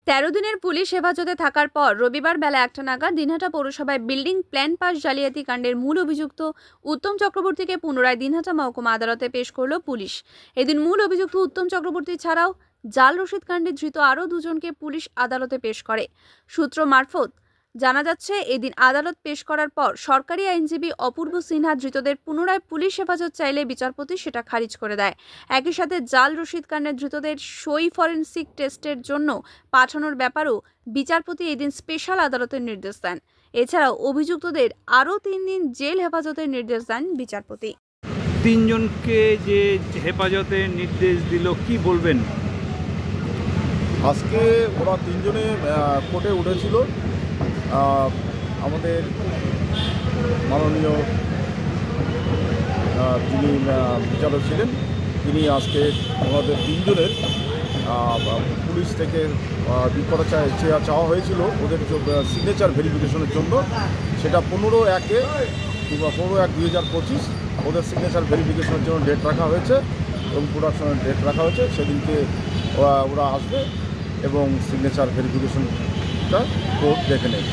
13 দিনের পুলিশ হেফাজতে থাকার পর রবিবার বেলা 1টা নাগাদ দিনহাটা পৌরসভায় বিল্ডিং প্ল্যান পাস জালিয়াতি কাণ্ডের মূল অভিযুক্ত উত্তম চক্রবর্তীকে পুনরায় দিনহাটা মহকুমা আদালতে পেশ করল পুলিশ। এদিন মূল অভিযুক্ত উত্তম চক্রবর্তী ছাড়াও জাল রসিদ কাণ্ডে ধৃত আরও দুজনকে পুলিশ আদালতে পেশ করে। সূত্র মারফত জানা যাচ্ছে, এদিন আদালত পেশ করার পর সরকারি আইনজীবী অপূর্ব সিনহা ধৃতদের পুনরায় পুলিশ হেফাজত চাইলে বিচারপতি সেটা খারিজ করে দেয়। একই সাথে জাল রসিদ কাণ্ডের ধৃতদের সই ফরেনসিক টেস্টের জন্য পাঠানোর ব্যাপারেও বিচারপতি এদিন স্পেশাল আদালতের নির্দেশ দেন। এছাড়াও অভিযুক্তদের আরও 3 দিন জেল হেফাজতের নির্দেশ দেন বিচারপতি। তিনজনকে যে হেফাজতের নির্দেশ দিল, কি বলবেন? আজকে ওরা তিনজনে কোর্টে উঠেছিল। আমাদের মাননীয় যিনি বিচারক ছিলেন, তিনি আজকে আমাদের তিনজনের পুলিশ থেকে করা চাওয়া হয়েছিল ওদের সিগনেচার ভেরিফিকেশনের জন্য। সেটা 15/1 কিংবা 15/1/2025 ওদের সিগনেচার ভেরিফিকেশনের জন্য ডেট রাখা হয়েছে এবং প্রোডাকশনের ডেট রাখা হয়েছে। সেদিনকে ওরা আসবে এবং সিগনেচার ভেরিফিকেশনটা কোর্ট দেখে নেবে।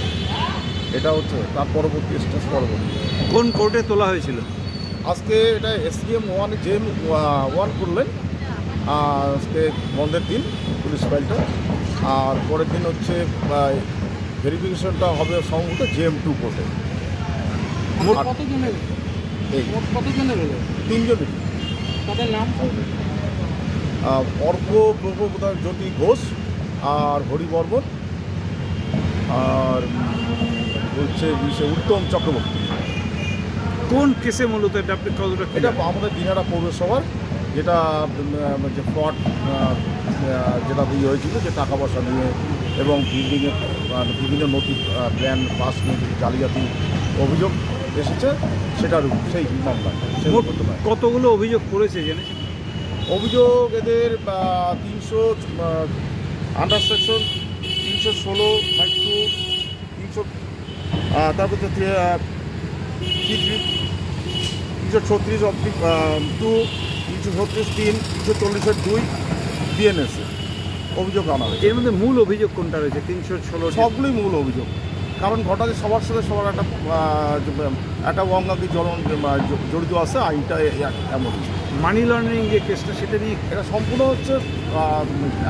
এটা হচ্ছে তার পরবর্তী স্টেজ। পরবর্তী কোন কোর্টে তোলা হয়েছিল? আজকে এটা SCM 1 JM 1 করলেন। আজকে বন্ধের দিন পুলিশ ফাইলটা, আর পরের দিন হচ্ছে ভেরিফিকেশনটা হবে সম্ভবত JM 2 কোর্টে। তিনজনের তাদের নাম অর্ক প্রভুদার জ্যোতি ঘোষ আর হরি বর্মন আর হচ্ছে উত্তম চক্রবর্তী। কোন কেসে মূলত এটা আমাদের দিনহাটা পৌরসভার যেটা যে ফ্রড যেটা হয়েছিল, যে টাকা পয়সা নিয়ে এবং বিল্ডিংয়ের বিভিন্ন নথি প্ল্যান পাস নিয়ে জালিয়াতি অভিযোগ এসেছে, সেটার সেই মামলায়। কতগুলো অভিযোগ করেছে জেনেছেন? অভিযোগ এদের 300 আন্ডার সেকশন 316 300 তারপর 336 অব্দি 2 336 3 340 BNS অভিযোগ আনা হয়েছে। এর মধ্যে মূল অভিযোগ কোনটা রয়েছে? 316 সবগুলোই মূল অভিযোগ। কারণ ঘটাতে সবার সাথে সবার একটা অঙ্গাঙ্গি জড়িত আছে। আইনটা এমন মানি লন্ডারিং যে কেসটা, সেটা নিয়ে এটা সম্পূর্ণ হচ্ছে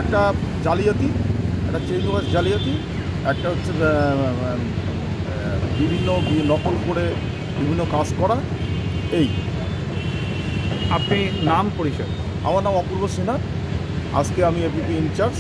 একটা জালিয়াতি, একটা চেইন ওয়াইজ জালিয়াতি, একটা হচ্ছে বিভিন্ন নকল করে বিভিন্ন কাজ করা। এই আপনি নাম পরিচয়? আমার নাম অপূর্ব সিনহা। আজকে আমি APP ইনচার্জ।